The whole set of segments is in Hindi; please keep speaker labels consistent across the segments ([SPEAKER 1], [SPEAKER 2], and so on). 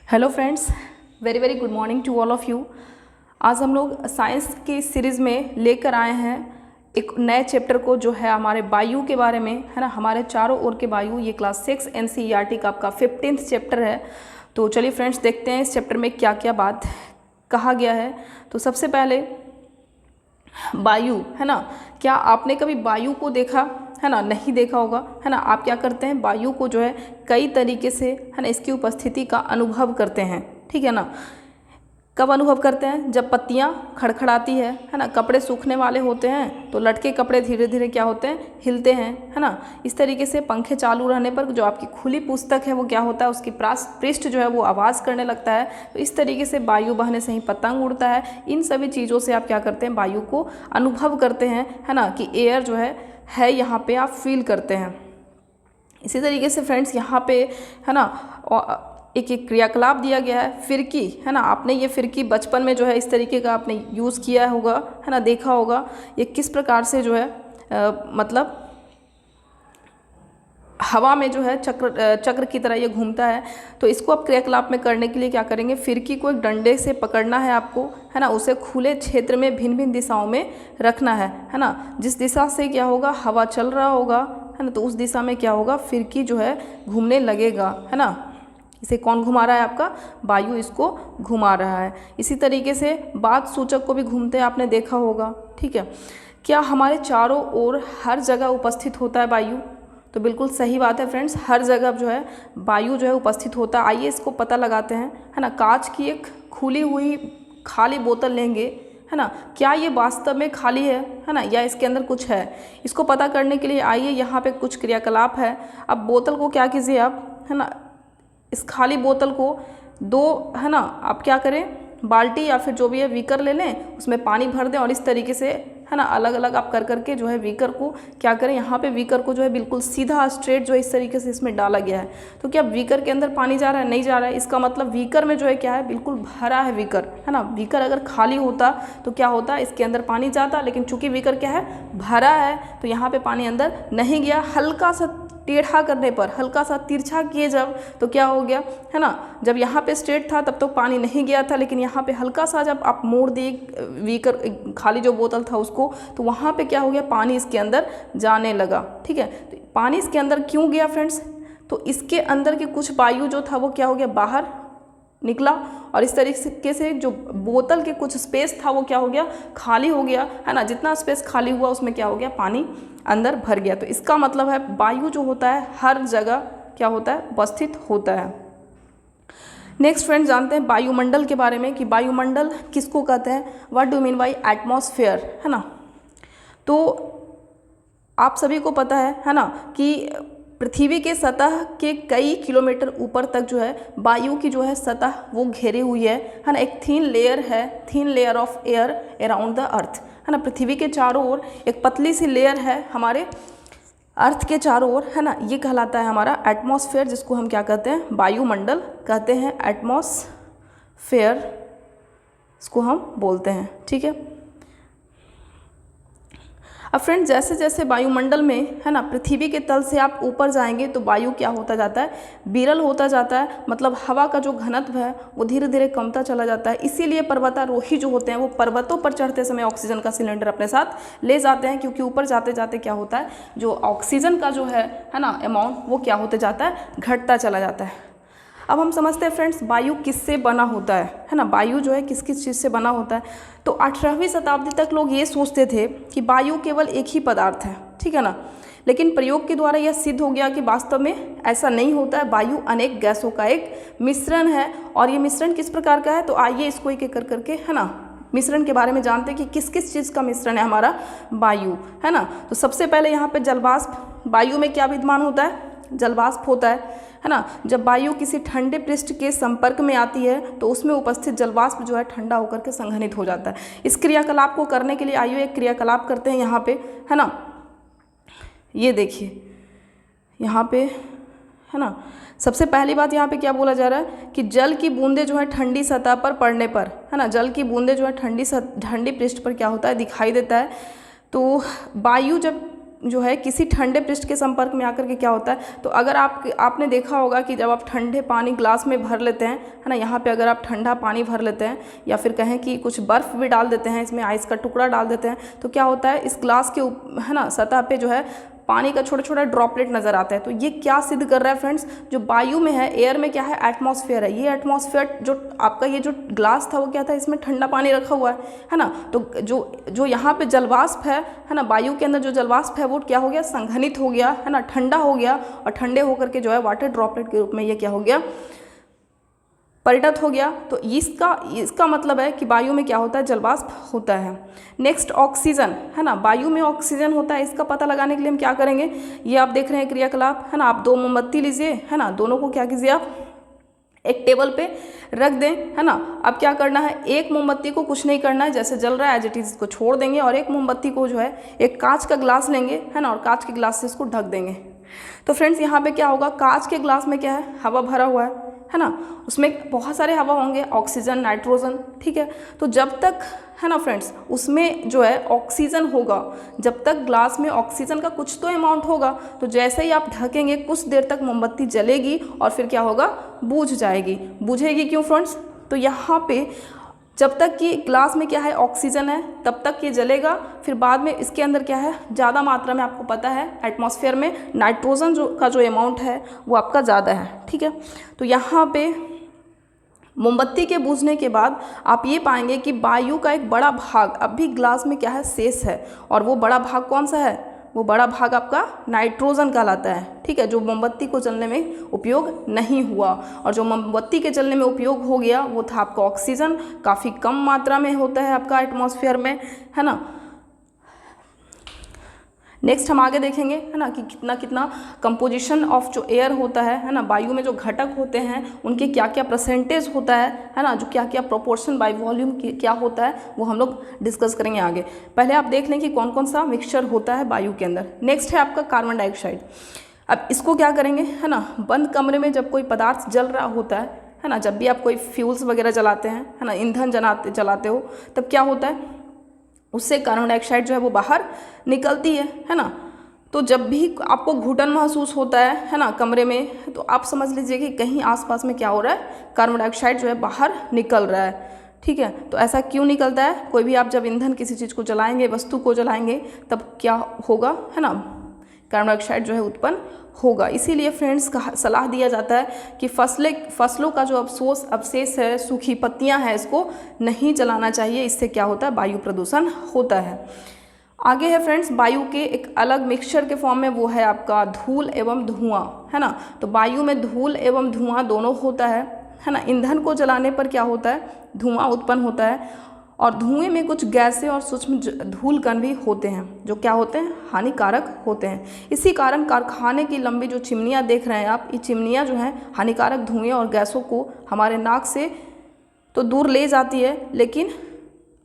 [SPEAKER 1] Hello friends, very very good morning to all of you. आज हम लोग साइंस की सीरीज़ में लेकर आए हैं एक नए चैप्टर को, जो है हमारे वायु के बारे में, है ना। हमारे चारों ओर के वायु, ये क्लास 6 NCERT का आपका 15th चैप्टर है। तो चलिए फ्रेंड्स, देखते हैं इस चैप्टर में क्या क्या बात कहा गया है। तो सबसे पहले वायु, है ना। क्या आपने कभी वायु को देखा है ना? नहीं देखा होगा, है ना। आप क्या करते हैं, वायु को जो है कई तरीके से, है ना, इसकी उपस्थिति का अनुभव करते हैं, ठीक है ना। कब अनुभव करते हैं? जब पत्तियां खड़खड़ाती है ना। कपड़े सूखने वाले होते हैं तो लटके कपड़े धीरे धीरे क्या होते हैं, हिलते हैं, है ना। इस तरीके से पंखे चालू रहने पर जो आपकी खुली पुस्तक है वो क्या होता है, उसकी पृष्ठ जो है वो आवाज़ करने लगता है। तो इस तरीके से वायु बहने से ही पतंग उड़ता है। इन सभी चीज़ों से आप क्या करते हैं, वायु को अनुभव करते हैं, है ना, कि एयर जो है यहाँ पे आप फील करते हैं। इसी तरीके से फ्रेंड्स यहाँ पे, है ना, एक क्रियाकलाप दिया गया है, फिरकी, है ना। आपने ये फिरकी बचपन में जो है इस तरीके का आपने यूज़ किया होगा, है ना, देखा होगा। ये किस प्रकार से जो है मतलब हवा में जो है चक्र की तरह ये घूमता है। तो इसको आप क्रियाकलाप में करने के लिए क्या करेंगे, फिरकी को एक डंडे से पकड़ना है आपको, है ना। उसे खुले क्षेत्र में भिन्न भिन्न दिशाओं में रखना है ना। जिस दिशा से क्या होगा, हवा चल रहा होगा, है ना, तो उस दिशा में क्या होगा, फिरकी जो है घूमने लगेगा, है ना। इसे कौन घुमा रहा है? आपका वायु इसको घुमा रहा है। इसी तरीके से बात सूचक को भी घूमते आपने देखा होगा, ठीक है। क्या हमारे चारों ओर हर जगह उपस्थित होता है वायु? तो बिल्कुल सही बात है फ्रेंड्स, हर जगह जो है वायु जो है उपस्थित होता है। आइए इसको पता लगाते हैं, है ना। कांच की एक खुली हुई खाली बोतल लेंगे, है ना। क्या ये वास्तव में खाली है ना, या इसके अंदर कुछ है? इसको पता करने के लिए आइए यहाँ पे कुछ क्रियाकलाप है। अब बोतल को क्या कीजिए आप, है ना, इस खाली बोतल को दो, है ना, आप क्या करें, बाल्टी या फिर जो भी है बीकर ले लें, उसमें पानी भर दें और इस तरीके से, है ना, अलग अलग आप कर करके जो है बीकर को क्या करें, यहाँ पे बीकर को जो है बिल्कुल सीधा स्ट्रेट जो है इस तरीके से इसमें डाला गया है। तो क्या बीकर के अंदर पानी जा रहा है? नहीं जा रहा है। इसका मतलब बीकर में जो है क्या है, बिल्कुल भरा है बीकर, है ना। बीकर अगर खाली होता तो क्या होता, इसके अंदर पानी जाता, लेकिन चूंकि बीकर क्या है, भरा है, तो यहाँ पे पानी अंदर नहीं गया। हल्का सा टेढ़ा करने पर, हल्का सा तिरछा किए जब, तो क्या हो गया, है ना। जब यहाँ पे स्ट्रेट था तब तो पानी नहीं गया था, लेकिन यहाँ पे हल्का सा जब आप मोड़ दिए बीकर, खाली जो बोतल था उसको, तो वहाँ पे क्या हो गया, पानी इसके अंदर जाने लगा, ठीक है। तो पानी इसके अंदर क्यों गया फ्रेंड्स? तो इसके अंदर की कुछ वायु जो था वो क्या हो गया, बाहर निकला, और इस तरीके से जो बोतल के कुछ स्पेस था वो क्या हो गया, खाली हो गया, है ना। जितना स्पेस खाली हुआ उसमें क्या हो गया, पानी अंदर भर गया। तो इसका मतलब है वायु जो होता है हर जगह क्या होता है, उपस्थित होता है। नेक्स्ट फ्रेंड्स, जानते हैं वायुमंडल के बारे में, कि वायुमंडल किसको कहते हैं, what do mean by atmosphere, है ना। तो आप सभी को पता है ना, कि पृथ्वी के सतह के कई किलोमीटर ऊपर तक जो है वायु की जो है सतह वो घेरी हुई है ना। एक थीन लेयर है, thin layer of air around the अर्थ, है ना। पृथ्वी के चारों ओर एक पतली सी लेयर है हमारे अर्थ के चारों ओर, है ना। ये कहलाता है हमारा एटमॉस्फेयर, जिसको हम क्या कहते हैं, वायुमंडल कहते हैं। एटमॉस्फेयर इसको हम बोलते हैं, ठीक है। अब फ्रेंड्स, जैसे जैसे वायुमंडल में, है ना, पृथ्वी के तल से आप ऊपर जाएंगे तो वायु क्या होता जाता है, विरल होता जाता है। मतलब हवा का जो घनत्व है वो धीरे धीरे कमता चला जाता है। इसीलिए पर्वतारोही जो होते हैं वो पर्वतों पर चढ़ते समय ऑक्सीजन का सिलेंडर अपने साथ ले जाते हैं, क्योंकि ऊपर जाते जाते क्या होता है, जो ऑक्सीजन का जो है ना, अमाउंट वो क्या होते जाता है, घटता चला जाता है। अब हम समझते हैं फ्रेंड्स, वायु किससे बना होता है ना। वायु जो है किस किस चीज़ से बना होता है। तो 18वीं शताब्दी तक लोग ये सोचते थे कि वायु केवल एक ही पदार्थ है, ठीक है ना। लेकिन प्रयोग के द्वारा यह सिद्ध हो गया कि वास्तव में ऐसा नहीं होता है। वायु अनेक गैसों का एक मिश्रण है। और ये मिश्रण किस प्रकार का है, तो आइए इसको एक एक कर करके, है ना, मिश्रण के बारे में जानते हैं कि किस किस चीज़ का मिश्रण है हमारा वायु, है ना। तो सबसे पहले यहाँ पे जलवाष्प, वायु में क्या विद्यमान होता है, जलवाष्प होता है ना। जब वायु किसी ठंडे पृष्ठ के संपर्क में आती है तो उसमें उपस्थित जलवाष्प जो है ठंडा होकर के संघनित हो जाता है। इस क्रियाकलाप को करने के लिए आइए एक क्रियाकलाप करते हैं यहाँ पे, है ना। ये देखिए यहाँ पे, है ना, सबसे पहली बात यहाँ पे क्या बोला जा रहा है कि जल की बूंदें जो है ठंडी सतह पर पड़ने पर, है ना, जल की बूंदें जो है ठंडी पृष्ठ पर क्या होता है, दिखाई देता है। तो वायु जब जो है किसी ठंडे पृष्ठ के संपर्क में आकर के क्या होता है, तो अगर आपने देखा होगा कि जब आप ठंडे पानी ग्लास में भर लेते हैं, है ना, यहाँ पे अगर आप ठंडा पानी भर लेते हैं या फिर कहें कि कुछ बर्फ़ भी डाल देते हैं, इसमें आइस का टुकड़ा डाल देते हैं, तो क्या होता है इस ग्लास के है ना सतह पे जो है पानी का छोटा छोटा ड्रॉपलेट नज़र आता है। तो ये क्या सिद्ध कर रहा है फ्रेंड्स, जो वायु में है, एयर में क्या है, एटमॉस्फेयर है। ये एटमॉस्फेयर जो आपका ये जो ग्लास था वो क्या था, इसमें ठंडा पानी रखा हुआ है ना। तो जो यहाँ पे जलवाष्प है ना, वायु के अंदर जो जलवाष्प है वो क्या हो गया, संघनित हो गया, है ना, ठंडा हो गया, और ठंडे होकर के जो है वाटर ड्रॉपलेट के रूप में ये क्या हो गया, परिणत हो गया। तो इसका मतलब है कि वायु में क्या होता है, जलवाष्प होता है। नेक्स्ट ऑक्सीजन, है ना, वायु में ऑक्सीजन होता है। इसका पता लगाने के लिए हम क्या करेंगे, ये आप देख रहे हैं क्रियाकलाप, है ना। आप 2 मोमबत्ती लीजिए, है ना, दोनों को क्या कीजिए, आप एक टेबल पे रख दें, है ना। अब क्या करना है, एक मोमबत्ती को कुछ नहीं करना है, जैसे जल रहा है एज इट इज़ इसको छोड़ देंगे, और एक मोमबत्ती को जो है एक कांच का ग्लास लेंगे, है ना, और कांच के ग्लास से इसको ढक देंगे। तो फ्रेंड्स यहाँ पे क्या होगा, कांच के ग्लास में क्या है, हवा भरा हुआ है ना, उसमें बहुत सारे हवा होंगे, ऑक्सीजन, नाइट्रोजन, ठीक है। तो जब तक, है ना फ्रेंड्स, उसमें जो है ऑक्सीजन होगा, जब तक ग्लास में ऑक्सीजन का कुछ तो अमाउंट होगा, तो जैसे ही आप ढकेंगे कुछ देर तक मोमबत्ती जलेगी और फिर क्या होगा, बुझ जाएगी। बुझेगी क्यों फ्रेंड्स, तो यहाँ पे जब तक कि ग्लास में क्या है, ऑक्सीजन है, तब तक ये जलेगा। फिर बाद में इसके अंदर क्या है, ज़्यादा मात्रा में, आपको पता है एटमॉस्फेयर में नाइट्रोजन का जो अमाउंट है वो आपका ज़्यादा है, ठीक है। तो यहाँ पे मोमबत्ती के बुझने के बाद आप ये पाएंगे कि वायु का एक बड़ा भाग अब भी ग्लास में क्या है, शेष है। और वो बड़ा भाग कौन सा है, वो बड़ा भाग आपका नाइट्रोजन कहलाता है, ठीक है, जो मोमबत्ती को जलने में उपयोग नहीं हुआ। और जो मोमबत्ती के जलने में उपयोग हो गया वो था आपका ऑक्सीजन, काफ़ी कम मात्रा में होता है आपका एटमॉस्फेयर में, है ना। नेक्स्ट हम आगे देखेंगे, है ना, कि कितना कितना कंपोजिशन ऑफ जो एयर होता है ना, वायु में जो घटक होते हैं उनके क्या क्या परसेंटेज होता है ना, जो क्या क्या प्रोपोर्शन बाय वॉल्यूम क्या होता है, वो हम लोग डिस्कस करेंगे आगे। पहले आप देख लें कि कौन कौन सा मिक्सचर होता है वायु के अंदर। नेक्स्ट है आपका कार्बन डाइऑक्साइड। अब इसको क्या करेंगे, है ना, बंद कमरे में जब कोई पदार्थ जल रहा होता है ना, जब भी आप कोई फ्यूल्स वगैरह जलाते हैं, है ना, ईंधन जलाते हो, तब क्या होता है, उससे कार्बन डाइऑक्साइड जो है वो बाहर निकलती है ना। तो जब भी आपको घुटन महसूस होता है ना कमरे में, तो आप समझ लीजिए कि कहीं आसपास में क्या हो रहा है, कार्बन डाइऑक्साइड जो है बाहर निकल रहा है, ठीक है। तो ऐसा क्यों निकलता है, कोई भी आप जब ईंधन किसी चीज़ को जलाएंगे, वस्तु को जलाएंगे, तब क्या होगा, है ना, कार्बन डाइऑक्साइड जो है उत्पन्न होगा। इसीलिए फ्रेंड्स सलाह दिया जाता है कि फसलों का जो अवशेष है, सूखी पत्तियां हैं, इसको नहीं जलाना चाहिए। इससे क्या होता है, वायु प्रदूषण होता है। आगे है फ्रेंड्स, वायु के एक अलग मिक्सचर के फॉर्म में, वो है आपका धूल एवं धुआं, है ना। तो वायु में धूल एवं धुआं दोनों होता है ना। ईंधन को जलाने पर क्या होता है, धुआं उत्पन्न होता है, और धुएं में कुछ गैसें और सूक्ष्म धूल कण भी होते हैं, जो क्या होते हैं, हानिकारक होते हैं। इसी कारण कारखाने की लंबी जो चिमनियाँ देख रहे हैं आप, ये चिमनियाँ जो हैं हानिकारक धुएं और गैसों को हमारे नाक से तो दूर ले जाती है, लेकिन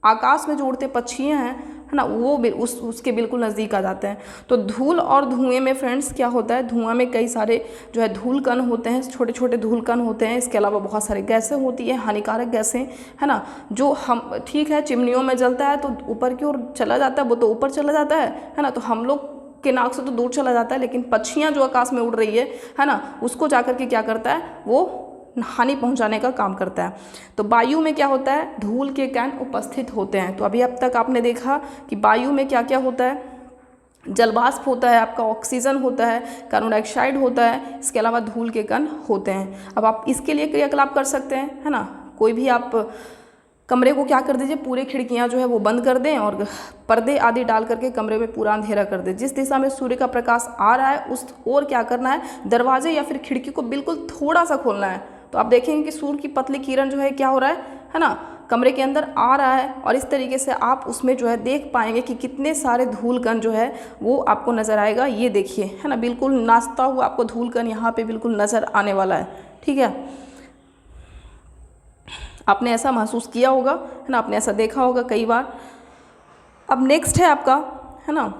[SPEAKER 1] आकाश में जो उड़ते पक्षियाँ हैं, है ना, वो भी उसके बिल्कुल नज़दीक आ जाते हैं। तो धूल और धुएं में फ्रेंड्स क्या होता है, धुआं में कई सारे जो है धूल कण होते हैं, छोटे छोटे धूल कण होते हैं। इसके अलावा बहुत सारी गैसें होती हैं, हानिकारक गैसें, है ना, जो हम, ठीक है, चिमनियों में जलता है तो ऊपर की ओर चला जाता है, वो तो ऊपर चला जाता है ना, तो हम लोग के नाक से तो दूर चला जाता है, लेकिन पक्षियाँ जो आकाश में उड़ रही है ना, उसको जाकर के क्या करता है, वो हानि पहुंचाने का काम करता है। तो वायु में क्या होता है, धूल के कण उपस्थित होते हैं। तो अभी अब तक आपने देखा कि वायु में क्या क्या होता है, जलवाष्प होता है, आपका ऑक्सीजन होता है, कार्बन डाइऑक्साइड होता है, इसके अलावा धूल के कण होते हैं। अब आप इसके लिए क्रियाकलाप कर सकते हैं, है ना। कोई भी आप कमरे को क्या कर दीजिए, पूरे खिड़कियां जो है वो बंद कर दें और पर्दे आदि डाल करके कमरे में पूरा अंधेरा कर दें। जिस दिशा में सूर्य का प्रकाश आ रहा है उस ओर क्या करना है, दरवाजे या फिर खिड़की को बिल्कुल थोड़ा सा खोलना है। तो आप देखेंगे कि सूर्य की पतली किरण जो है क्या हो रहा है ना, कमरे के अंदर आ रहा है, और इस तरीके से आप उसमें जो है देख पाएंगे कि कितने सारे धूल कण जो है वो आपको नज़र आएगा। ये देखिए, है ना, बिल्कुल नाचता हुआ आपको धूल कण यहाँ पे बिल्कुल नज़र आने वाला है, ठीक है। आपने ऐसा महसूस किया होगा, है ना, आपने ऐसा देखा होगा कई बार। अब नेक्स्ट है आपका, है ना,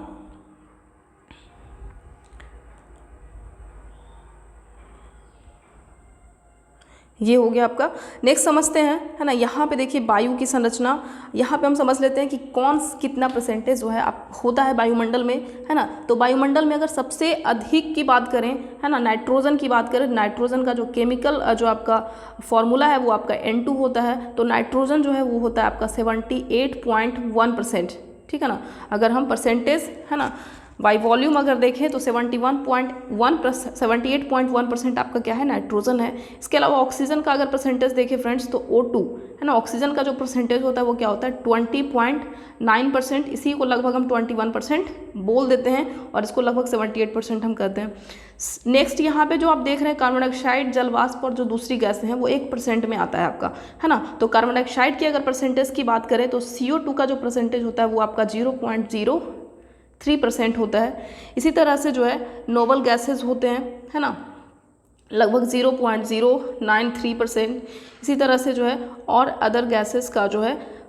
[SPEAKER 1] ये हो गया आपका। नेक्स्ट समझते हैं, है ना, यहाँ पे देखिए वायु की संरचना। यहाँ पे हम समझ लेते हैं कि कौन कितना परसेंटेज जो है आप होता है वायुमंडल में, है ना। तो वायुमंडल में अगर सबसे अधिक की बात करें, है ना, नाइट्रोजन की बात करें, नाइट्रोजन का जो केमिकल जो आपका फॉर्मूला है वो आपका N2 होता है। तो नाइट्रोजन जो है वो होता है आपका 78.1%, ठीक है ना। अगर हम परसेंटेज, है ना, बाई वॉल्यूम अगर देखें तो 78.1% आपका क्या है, नाइट्रोजन है। इसके अलावा ऑक्सीजन का अगर परसेंटेज देखें फ्रेंड्स तो O2, है ना, ऑक्सीजन का जो परसेंटेज होता है वो क्या होता है 20.9%। इसी को लगभग हम 21% बोल देते हैं और इसको लगभग 78% हम कहते हैं। नेक्स्ट यहाँ पे जो आप देख रहे हैं कार्बन डाइऑक्साइड, जल वाष्प और जो दूसरी गैसें हैं वो 1% में आता है आपका, है ना। तो कार्बन डाइऑक्साइड की अगर परसेंटेज की बात करें तो CO2 का जो परसेंटेज होता है वो आपका 0.03% होता है। इसी तरह से जो है नोबल गैसेज होते हैं, है ना, लगभग 0.093%। इसी तरह से जो है और अदर गैसेस का जो है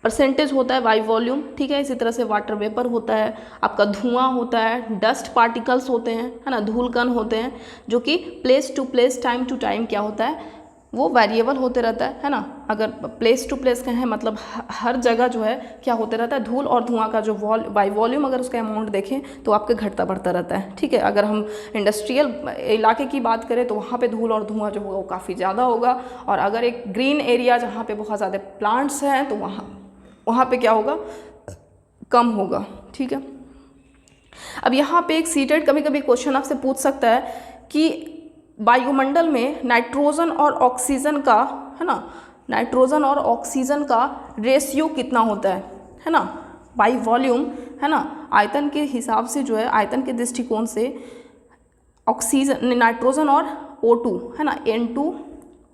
[SPEAKER 1] परसेंटेज होता है बाई वॉल्यूम, ठीक है। इसी तरह से वाटर वेपर होता है, आपका धुआं होता है, डस्ट पार्टिकल्स होते हैं, है ना, धूल कण होते हैं, जो कि place to place, time to time क्या होता है वो वेरिएबल होते रहता है ना। अगर प्लेस टू प्लेस कहें मतलब हर जगह जो है क्या होते रहता है, धूल और धुआं का जो बाई वॉल्यूम अगर उसका अमाउंट देखें तो आपके घटता बढ़ता रहता है, ठीक है। अगर हम इंडस्ट्रियल इलाके की बात करें तो वहाँ पे धूल और धुआं जो होगा वो काफ़ी ज़्यादा होगा, और अगर एक ग्रीन एरिया जहाँ पे बहुत ज़्यादा प्लांट्स हैं तो वहाँ पे क्या होगा, कम होगा, ठीक है। अब यहाँ पे एक सीटेड कभी कभी क्वेश्चन आपसे पूछ सकता है कि वायुमंडल में नाइट्रोजन और ऑक्सीजन का, है ना, नाइट्रोजन और ऑक्सीजन का रेशियो कितना होता है ना, बाई वॉल्यूम, है ना, आयतन के हिसाब से जो है, आयतन के दृष्टिकोण से ऑक्सीजन, नाइट्रोजन और O2, है ना, N2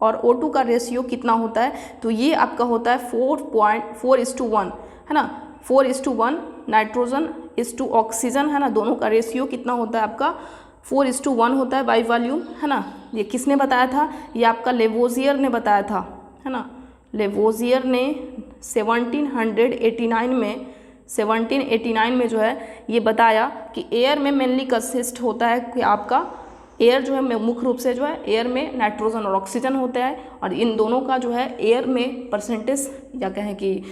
[SPEAKER 1] और O2 का रेशियो कितना होता है, तो ये आपका होता है 4.4:1, है ना, 4:1 नाइट्रोजन इस टू ऑक्सीजन, है ना, दोनों का रेशियो कितना होता है आपका 4:1 होता है बाई वॉल्यूम, है ना। ये किसने बताया था, ये आपका लेवोजियर ने बताया था, है ना। लेवोजियर ने 1789 में जो है ये बताया कि एयर में मेनली कंसिस्ट होता है कि आपका एयर जो है मुख्य रूप से जो है एयर में नाइट्रोजन और ऑक्सीजन होता है, और इन दोनों का जो है एयर में परसेंटेज या कहें कि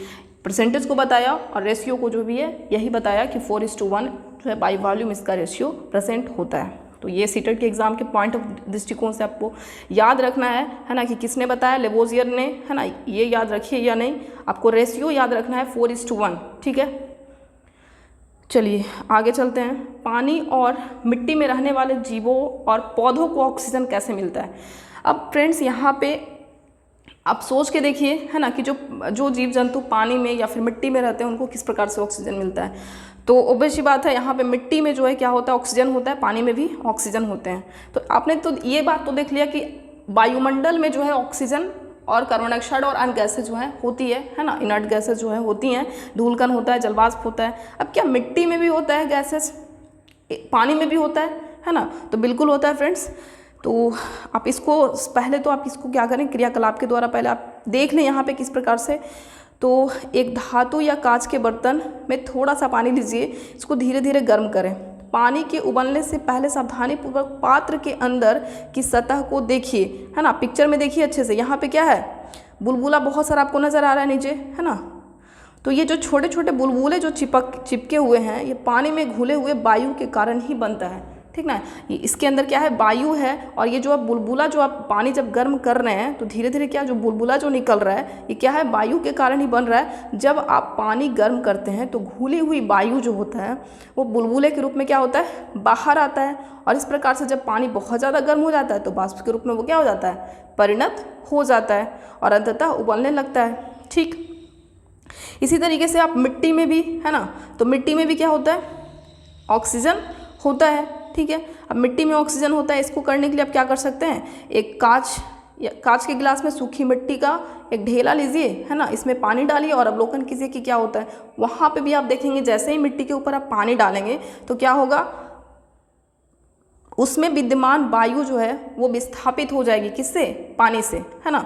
[SPEAKER 1] परसेंटेज को बताया, और रेशियो को जो भी है यही बताया कि 4:1 जो है बाई वॉल्यूम इसका रेशियो प्रेजेंट होता है। तो ये सीटेट के एग्जाम के पॉइंट ऑफ दृष्टिकोण से आपको याद रखना है ना, कि किसने बताया, लेवोजियर ने, है ना, ये याद रखिए या नहीं, आपको रेशियो याद रखना है 4:1, ठीक है। चलिए आगे चलते हैं। पानी और मिट्टी में रहने वाले जीवों और पौधों को ऑक्सीजन कैसे मिलता है। अब फ्रेंड्स यहाँ पे आप सोच के देखिए, है ना, कि जो जीव जंतु पानी में या फिर मिट्टी में रहते हैं उनको किस प्रकार से ऑक्सीजन मिलता है। तो ऑब्वियस सी बात है, यहाँ पे मिट्टी में जो है क्या होता है, ऑक्सीजन होता है, पानी में भी ऑक्सीजन होते हैं। तो आपने तो ये बात तो देख लिया कि वायुमंडल में जो है ऑक्सीजन और कार्बन डाइऑक्साइड और अन्य गैसेज जो है होती है ना, इनर्ट गैसेज जो है होती हैं, धूलकण होता है, जलवाष्प होता है। अब क्या मिट्टी में भी होता है गैसेज, पानी में भी होता है ना, तो बिल्कुल होता है फ्रेंड्स। तो आप इसको पहले तो आप इसको क्या करें, क्रियाकलाप के द्वारा पहले आप देख लें यहाँ पे किस प्रकार से। तो एक धातु या कांच के बर्तन में थोड़ा सा पानी लीजिए, इसको धीरे धीरे गर्म करें। पानी के उबलने से पहले सावधानीपूर्वक पात्र के अंदर की सतह को देखिए, है ना, पिक्चर में देखिए अच्छे से। यहाँ पे क्या है, बुलबुला बहुत सारा आपको नज़र आ रहा है नीचे, है ना। तो ये जो छोटे छोटे बुलबुले जो चिपके हुए हैं, ये पानी में घुले हुए वायु के कारण ही बनता है, ठीक ना। ये इसके अंदर क्या है, वायु है, और ये जो आप बुलबुला जो आप पानी जब गर्म कर रहे हैं तो धीरे धीरे क्या जो बुलबुला जो निकल रहा है ये क्या है, वायु के कारण ही बन रहा है। जब आप पानी गर्म करते हैं तो घुली हुई वायु जो होता है वो बुलबुले के रूप में क्या होता है, बाहर आता है, और इस प्रकार से जब पानी बहुत ज़्यादा गर्म हो जाता है तो वाष्प के रूप में वो क्या हो जाता है, परिणत हो जाता है, और अंततः उबलने लगता है, ठीक। इसी तरीके से आप मिट्टी में भी, है ना, तो मिट्टी में भी क्या होता है, ऑक्सीजन होता है, ठीक है। अब मिट्टी में ऑक्सीजन होता है, इसको करने के लिए आप क्या कर सकते हैं, एक कांच के गिलास में सूखी मिट्टी का एक ढेला लीजिए, है ना, इसमें पानी डालिए और अवलोकन कीजिए कि क्या होता है। वहाँ पे भी आप देखेंगे जैसे ही मिट्टी के ऊपर आप पानी डालेंगे तो क्या होगा, उसमें विद्यमान वायु जो है वो विस्थापित हो जाएगी, किससे, पानी से, है ना,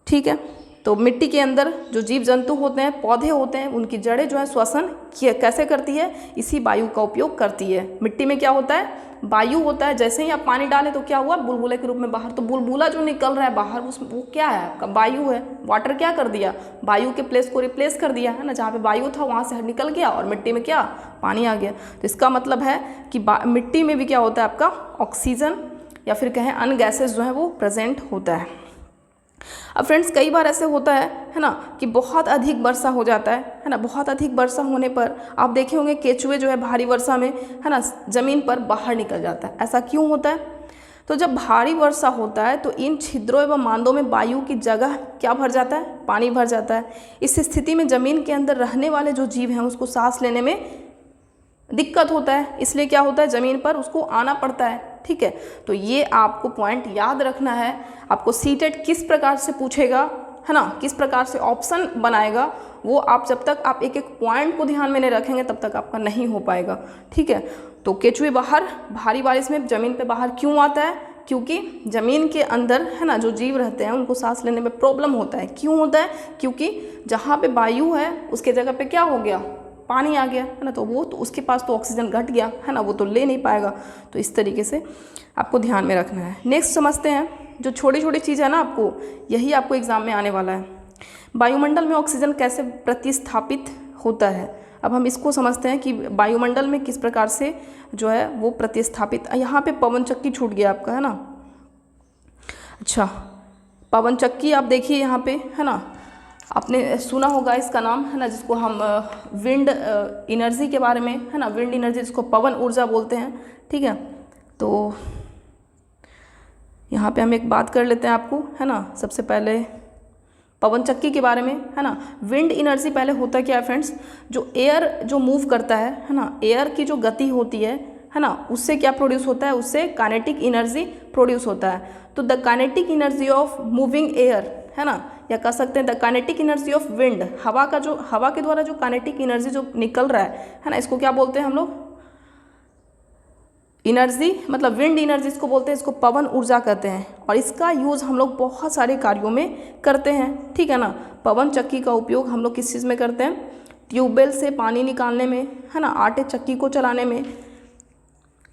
[SPEAKER 1] ठीक है। तो मिट्टी के अंदर जो जीव जंतु होते हैं, पौधे होते हैं, उनकी जड़ें जो है श्वसन कैसे करती है, इसी वायु का उपयोग करती है। मिट्टी में क्या होता है, वायु होता है। जैसे ही आप पानी डालें तो क्या हुआ, बुलबुले के रूप में बाहर, तो बुलबुला जो निकल रहा है बाहर वो क्या है आपका, वायु है। वाटर क्या कर दिया, वायु के प्लेस को रिप्लेस कर दिया है ना, जहाँ पे वायु था वहाँ से निकल गया और मिट्टी में क्या, पानी आ गया। तो इसका मतलब है कि मिट्टी में भी क्या होता है आपका, ऑक्सीजन या फिर कहें अन्य गैसेस जो है वो प्रेजेंट होता है। अब फ्रेंड्स कई बार ऐसे होता है ना, कि बहुत अधिक वर्षा हो जाता है ना। बहुत अधिक वर्षा होने पर आप देखे होंगे केचुए जो है भारी वर्षा में है ना ज़मीन पर बाहर निकल जाता है। ऐसा क्यों होता है, तो जब भारी वर्षा होता है तो इन छिद्रों एवं मांदों में वायु की जगह क्या भर जाता है, पानी भर जाता है। इस स्थिति में ज़मीन के अंदर रहने वाले जो जीव हैं उसको सांस लेने में दिक्कत होता है, इसलिए क्या होता है, ज़मीन पर उसको आना पड़ता है। ठीक है, तो ये आपको पॉइंट याद रखना है। आपको सीटेट किस प्रकार से पूछेगा है ना, किस प्रकार से ऑप्शन बनाएगा, वो आप जब तक आप एक एक पॉइंट को ध्यान में नहीं रखेंगे तब तक आपका नहीं हो पाएगा। ठीक है, तो केचुए बाहर भारी बारिश में ज़मीन पे बाहर क्यों आता है, क्योंकि ज़मीन के अंदर है ना जो जीव रहते हैं उनको सांस लेने में प्रॉब्लम होता है। क्यों होता है, क्योंकि जहाँ पे वायु है उसके जगह पे क्या हो गया, पानी आ गया है ना, तो वो तो उसके पास तो ऑक्सीजन घट गया है ना, वो तो ले नहीं पाएगा। तो इस तरीके से आपको ध्यान में रखना है। नेक्स्ट समझते हैं, जो छोटी छोटी चीज़ है ना, आपको यही आपको एग्जाम में आने वाला है। वायुमंडल में ऑक्सीजन कैसे प्रतिस्थापित होता है। अब हम इसको समझते हैं कि वायुमंडल में किस प्रकार से जो है वो प्रतिस्थापित। यहाँ पे पवन चक्की छूट गया आपका है ना। अच्छा, पवन चक्की आप देखिए यहाँ पे है ना, आपने सुना होगा इसका नाम है ना, जिसको हम विंड एनर्जी के बारे में है ना, विंड एनर्जी जिसको पवन ऊर्जा बोलते हैं। ठीक है, तो यहाँ पे हम एक बात कर लेते हैं आपको है ना, सबसे पहले पवन चक्की के बारे में है ना। विंड एनर्जी पहले होता क्या है फ्रेंड्स, जो एयर जो मूव करता है ना, एयर की जो गति होती है ना, उससे क्या प्रोड्यूस होता है, उससे काइनेटिक एनर्जी प्रोड्यूस होता है। तो the kinetic energy of moving air है ना, या कह सकते हैं the kinetic energy of wind, हवा के द्वारा जो काइनेटिक एनर्जी जो निकल रहा है ना, इसको क्या बोलते हैं हम लोग, एनर्जी, मतलब विंड एनर्जी इसको बोलते हैं, इसको पवन ऊर्जा कहते हैं। और इसका यूज़ हम लोग बहुत सारे कार्यों में करते हैं। ठीक है ना, पवन चक्की का उपयोग हम लोग किस चीज़ में करते हैं, ट्यूबवेल से पानी निकालने में है ना, आटे चक्की को चलाने में।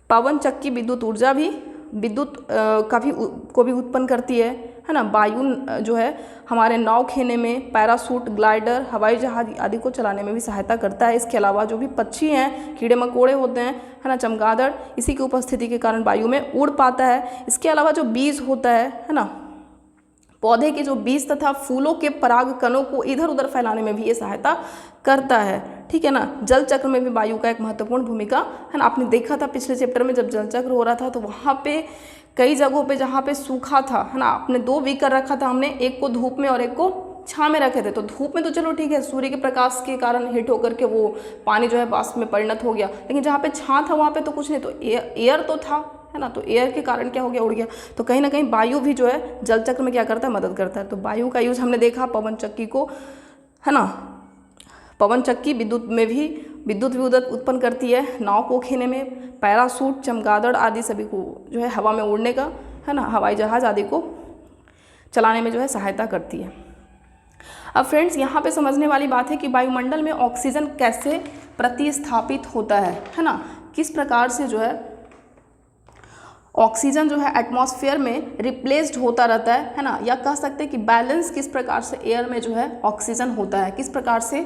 [SPEAKER 1] पवन चक्की विद्युत को भी उत्पन्न करती है ना। वायु जो है हमारे नाव खेने में, पैरासूट, ग्लाइडर, हवाई जहाज आदि को चलाने में भी सहायता करता है। इसके अलावा जो भी पक्षी हैं, कीड़े मकोड़े होते हैं है ना, चमगादड़, इसी की उपस्थिति के कारण वायु में उड़ पाता है। इसके अलावा जो बीज होता है ना, पौधे के जो बीज तथा फूलों के पराग कणों को इधर उधर फैलाने में भी ये सहायता करता है। ठीक है ना, जल चक्र में भी वायु का एक महत्वपूर्ण भूमिका है ना। आपने देखा था पिछले चैप्टर में जब जल चक्र हो रहा था, तो वहाँ पे कई जगहों पे जहाँ पे सूखा था है ना, आपने 2 बीकर रखा था हमने, एक को धूप में और एक को छाँव में रखे थे। तो धूप में तो चलो ठीक है, सूर्य के प्रकाश के कारण हिट होकर के वो पानी जो है वाष्प में परिणत हो गया, लेकिन जहाँ पे छाँव था वहाँ पे तो कुछ नहीं, तो एयर तो था है ना, तो एयर के कारण क्या हो गया, उड़ गया। तो कहीं ना कहीं वायु भी जो है जल चक्र में क्या करता है, मदद करता है। तो वायु का यूज हमने देखा पवन चक्की को है ना, पवन चक्की विद्युत भी उत्पन्न करती है, नाव को खेने में, पैरासूट, चमगादड़ आदि सभी को जो है हवा में उड़ने का है ना, हवाई जहाज आदि को चलाने में जो है सहायता करती है। अब फ्रेंड्स यहाँ पे समझने वाली बात है कि वायुमंडल में ऑक्सीजन कैसे प्रतिस्थापित होता है ना, किस प्रकार से जो है ऑक्सीजन जो है एटमॉस्फेयर में रिप्लेस्ड होता रहता है ना, या कह सकते हैं कि बैलेंस किस प्रकार से एयर में जो है ऑक्सीजन होता है, किस प्रकार से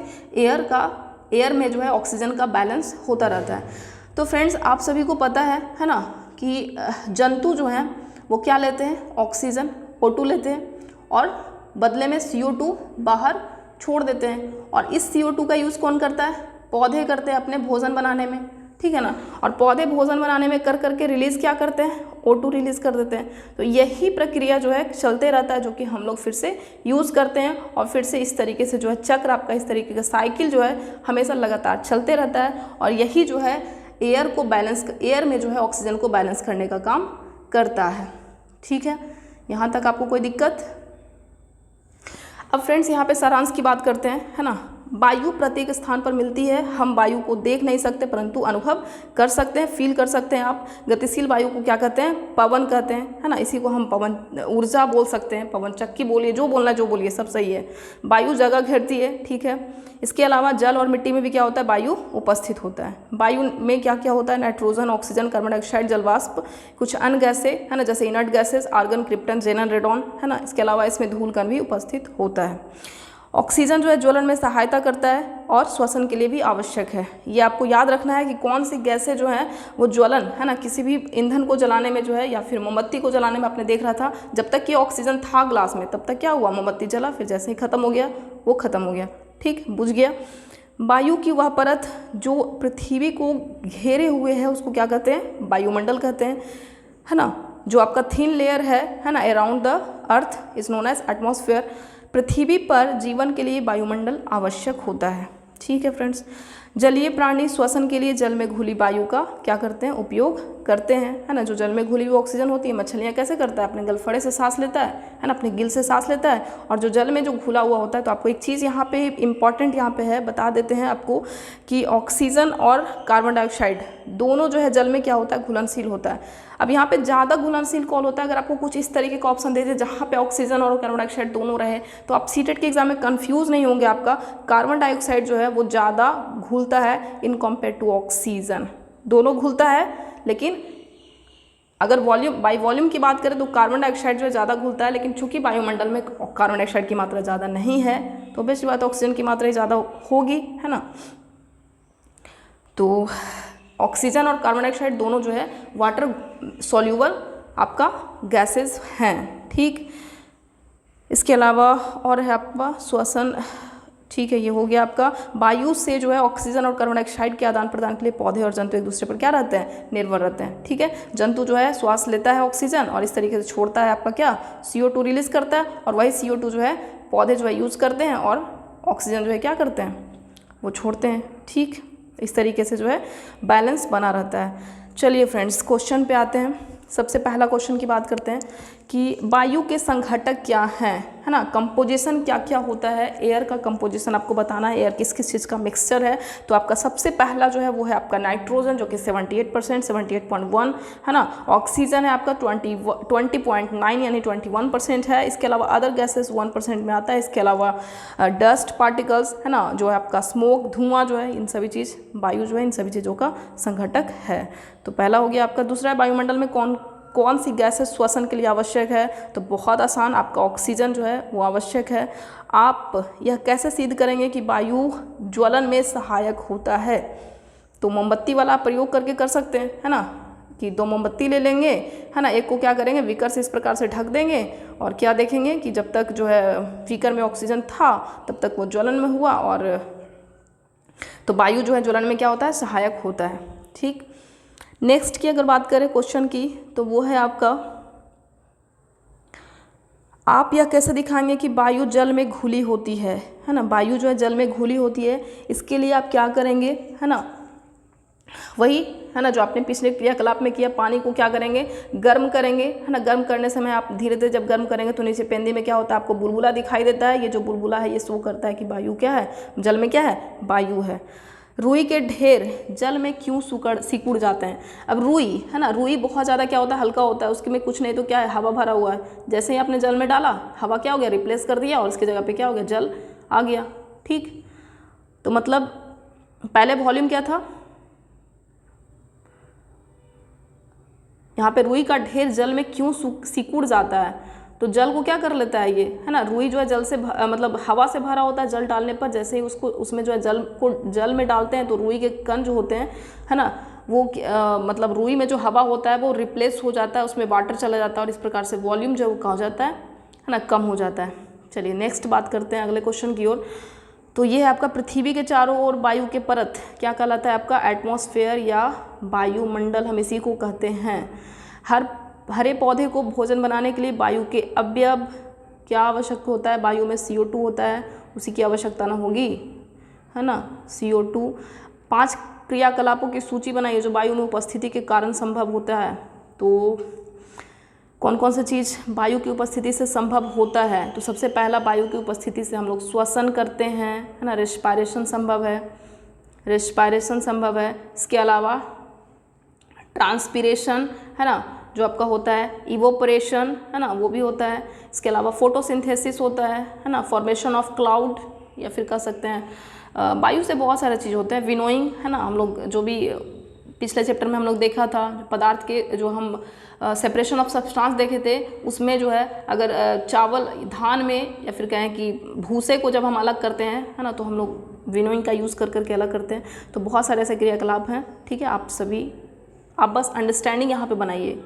[SPEAKER 1] एयर में जो है ऑक्सीजन का बैलेंस होता रहता है। तो फ्रेंड्स आप सभी को पता है ना, कि जंतु जो हैं वो क्या लेते हैं, ऑक्सीजन O2 लेते हैं और बदले में CO2 बाहर छोड़ देते हैं। और इस CO2 का यूज़ कौन करता है, पौधे करते हैं अपने भोजन बनाने में। ठीक है ना, और पौधे भोजन बनाने में कर करके रिलीज़ क्या करते हैं, O2 रिलीज़ कर देते हैं। तो यही प्रक्रिया जो है चलते रहता है, जो कि हम लोग फिर से यूज़ करते हैं और फिर से इस तरीके से जो है चक्र आपका, इस तरीके का साइकिल जो है हमेशा लगातार चलते रहता है। और यही जो है एयर में जो है ऑक्सीजन को बैलेंस करने का काम करता है। ठीक है, यहाँ तक आपको कोई दिक्कत। अब फ्रेंड्स यहाँ पे सारांश की बात करते हैं है ना। वायु प्रत्येक स्थान पर मिलती है, हम वायु को देख नहीं सकते परंतु अनुभव कर सकते हैं, फील कर सकते हैं। आप गतिशील वायु को क्या कहते हैं? पवन कहते हैं, है ना। इसी को हम पवन ऊर्जा बोल सकते हैं, पवन चक्की बोलिए, जो बोलना जो बोलिए, सब सही है। वायु जगह घेरती है, ठीक है। इसके अलावा जल और मिट्टी में भी क्या होता है? वायु उपस्थित होता है। वायु में क्या क्या होता है? नाइट्रोजन, ऑक्सीजन, कार्बन डाइऑक्साइड, जलवाष्प, कुछ अन्य गैसें, है ना, जैसे inert gases, argon, krypton, जेनन, radon, है ना। इसके अलावा इसमें धूल कण भी उपस्थित होता है। ऑक्सीजन जो है ज्वलन में सहायता करता है और श्वसन के लिए भी आवश्यक है। ये आपको याद रखना है कि कौन सी गैसें जो हैं वो ज्वलन, है ना, किसी भी ईंधन को जलाने में जो है या फिर मोमबत्ती को जलाने में आपने देख रहा था, जब तक कि ऑक्सीजन था ग्लास में तब तक क्या हुआ? मोमबत्ती जला, फिर जैसे ही खत्म हो गया वो खत्म हो गया, ठीक, बुझ गया। वायु की वह परत जो पृथ्वी को घेरे हुए है उसको क्या कहते हैं? वायुमंडल कहते हैं, है ना। जो आपका थिन लेयर है ना, around the earth is known as atmosphere. पृथ्वी पर जीवन के लिए वायुमंडल आवश्यक होता है, ठीक है फ्रेंड्स। जलीय प्राणी श्वसन के लिए जल में घुली वायु का क्या करते हैं? उपयोग करते हैं, है ना। जो जल में घुली हुई ऑक्सीजन होती है, मछलियाँ कैसे करता है? अपने गलफड़े से सांस लेता है ना, अपने गिल से सांस लेता है। और जो जल में जो घुला हुआ होता है, तो आपको एक चीज़ यहाँ पे इम्पॉर्टेंट यहाँ पे है, बता देते हैं आपको कि ऑक्सीजन और कार्बन डाइऑक्साइड दोनों जो है जल में क्या होता है? घुलनशील होता है। अब यहाँ पे ज़्यादा घुलनशील कौन होता है? अगर आपको कुछ इस तरीके का ऑप्शन दे दे जहाँ पे ऑक्सीजन और कार्बन डाइऑक्साइड दोनों रहे, तो आप सीटेट के एग्जाम में कंफ्यूज नहीं होंगे। आपका कार्बन डाइऑक्साइड जो है वो ज़्यादा घुलता है इन कंपेयर टू ऑक्सीजन। दोनों घुलता है, लेकिन अगर वॉल्यूम बाई वॉल्यूम की बात करें तो कार्बन डाइऑक्साइड जो है ज़्यादा घुलता है, लेकिन चूंकि वायुमंडल में कार्बन डाइऑक्साइड की मात्रा ज़्यादा नहीं है तो बेस्ट बात ऑक्सीजन की मात्रा ही ज़्यादा होगी, है ना। तो ऑक्सीजन और कार्बन डाइऑक्साइड दोनों जो है वाटर सॉल्यूबल आपका गैसेस हैं, ठीक। इसके अलावा और है आपका श्वसन, ठीक है, ये हो गया आपका। वायु से जो है ऑक्सीजन और कार्बन डाइऑक्साइड के आदान प्रदान के लिए पौधे और जंतु एक दूसरे पर क्या रहते हैं? निर्भर रहते हैं, ठीक है। जंतु जो है श्वास लेता है ऑक्सीजन और इस तरीके से छोड़ता है आपका क्या? CO2 रिलीज करता है, और वही CO2 जो है पौधे जो है यूज़ करते हैं और ऑक्सीजन जो है क्या करते हैं? वो छोड़ते हैं, ठीक। इस तरीके से जो है बैलेंस बना रहता है। चलिए फ्रेंड्स, क्वेश्चन पे आते हैं। सबसे पहला क्वेश्चन की बात करते हैं कि वायु के संघटक क्या हैं, है ना। कंपोजिशन क्या क्या होता है? एयर का कंपोजिशन आपको बताना है, एयर किस किस चीज़ का मिक्सचर है। तो आपका सबसे पहला जो है वो है आपका नाइट्रोजन, जो कि 78%, 78.1, है ना। ऑक्सीजन है आपका 20.9 यानी 21% है। इसके अलावा अदर गैसेस 1% में आता है। इसके अलावा डस्ट पार्टिकल्स, है ना, जो है आपका स्मोक, धुआं जो है, इन सभी चीज़ वायु जो है इन सभी चीज़ों का संघटक है। तो पहला हो गया आपका। दूसरा है वायुमंडल में कौन सी गैसेस श्वसन के लिए आवश्यक है? तो बहुत आसान, आपका ऑक्सीजन जो है वो आवश्यक है। आप यह कैसे सिद्ध करेंगे कि वायु ज्वलन में सहायक होता है? तो मोमबत्ती वाला प्रयोग करके कर सकते हैं, है ना, कि 2 मोमबत्ती ले लेंगे, है ना। एक को क्या करेंगे? बीकर से इस प्रकार से ढक देंगे और क्या देखेंगे कि जब तक जो है बीकर में ऑक्सीजन था तब तक वो ज्वलन में हुआ, और तो वायु जो है ज्वलन में क्या होता है? सहायक होता है, ठीक। नेक्स्ट की अगर बात करें क्वेश्चन की, तो वो है आपका, आप यह कैसे दिखाएंगे कि वायु जल में घुली होती है ना। वायु जो है जल में घुली होती है, इसके लिए आप क्या करेंगे, है ना, वही है ना जो आपने पिछले क्रियाकलाप में किया। पानी को क्या करेंगे? गर्म करेंगे, है ना। गर्म करने समय आप धीरे धीरे जब गर्म करेंगे तो नीचे पेंदी में क्या होता है? आपको बुलबुला दिखाई देता है। ये जो बुलबुला है ये शो करता है कि वायु क्या है? जल में क्या है? वायु है। रुई के ढेर जल में क्यों सिकुड़ जाते हैं? अब रुई, है ना, रुई बहुत ज़्यादा क्या होता है? हल्का होता है, उसके में कुछ नहीं तो क्या है? हवा भरा हुआ है। जैसे ही आपने जल में डाला, हवा क्या हो गया? रिप्लेस कर दिया, और उसकी जगह पे क्या हो गया? जल आ गया, ठीक। तो मतलब पहले वॉल्यूम क्या था? यहाँ पे रुई का ढेर जल में क्यों सिकुड़ जाता है? तो जल को क्या कर लेता है ये, है ना। रुई जो है जल से मतलब हवा से भरा होता है। जल डालने पर जैसे ही उसको उसमें जो है जल में डालते हैं तो रुई के कण जो होते हैं, है ना, वो मतलब रुई में जो हवा होता है वो रिप्लेस हो जाता है, उसमें वाटर चला जाता है, और इस प्रकार से वॉल्यूम जो है वो कम हो जाता है ना, कम हो जाता है। चलिए नेक्स्ट बात करते हैं अगले क्वेश्चन की ओर। तो ये है आपका पृथ्वी के चारों ओर वायु के परत क्या कहलाता है? आपका एटमॉस्फेयर या वायुमंडल, हम इसी को कहते हैं। हरे पौधे को भोजन बनाने के लिए वायु के अवयव क्या आवश्यक होता है? वायु में CO2 होता है, उसी की आवश्यकता ना होगी, है ना, CO2। 5 क्रियाकलापों की सूची बनाइए जो वायु में उपस्थिति के कारण संभव होता है। तो कौन कौन सी चीज़ वायु की उपस्थिति से संभव होता है? तो सबसे पहला वायु की उपस्थिति से हम लोग श्वसन करते हैं, है ना, रेस्पायरेशन संभव है, रेस्पायरेशन संभव है। इसके अलावा ट्रांसपीरेशन, है ना, जो आपका होता है, इवोपरेशन, है ना, वो भी होता है। इसके अलावा फोटोसिंथेसिस होता है ना, फॉर्मेशन ऑफ क्लाउड, या फिर कह सकते हैं वायु से बहुत सारे चीज़ होते हैं। विनोइंग, है ना, हम लोग जो भी पिछले चैप्टर में हम लोग देखा था, पदार्थ के जो हम सेपरेशन ऑफ सब्सटेंस देखे थे, उसमें जो है अगर चावल धान में या फिर कहें कि भूसे को जब हम अलग करते हैं, है ना, तो हम लोग विनोइंग का यूज़ कर करके अलग करते हैं। तो बहुत सारे ऐसे क्रियाकलाप हैं, ठीक है। आप बस अंडरस्टैंडिंग यहाँ पे बनाइए।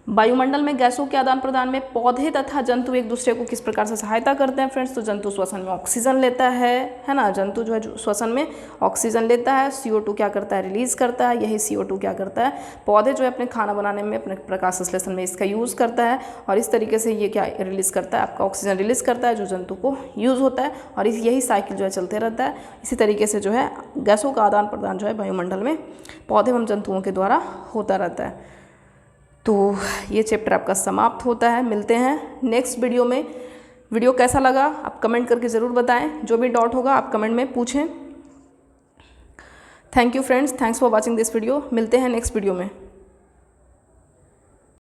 [SPEAKER 1] वायुमंडल में गैसों के आदान प्रदान में पौधे तथा जंतु एक दूसरे को किस प्रकार से सहायता करते हैं फ्रेंड्स? तो जंतु श्वसन में ऑक्सीजन लेता है ना, जंतु जो है श्वसन में ऑक्सीजन लेता है, CO2 क्या करता है, रिलीज करता है। यही CO2 क्या करता है, पौधे जो है अपने खाना बनाने में, अपने प्रकाश संश्लेषण में इसका यूज़ करता है, और इस तरीके से ये क्या रिलीज़ करता है, आपका ऑक्सीजन रिलीज़ करता है, जो जंतु को यूज़ होता है, और यही साइकिल जो है चलते रहता है। इसी तरीके से जो है गैसों का आदान प्रदान जो है वायुमंडल में पौधे एवं जंतुओं के द्वारा होता रहता है। तो ये चैप्टर आपका समाप्त होता है। मिलते हैं नेक्स्ट वीडियो में। वीडियो कैसा लगा आप कमेंट करके ज़रूर बताएं। जो भी डाउट होगा आप कमेंट में पूछें। Thank you friends, thanks for watching this video. मिलते हैं नेक्स्ट वीडियो में।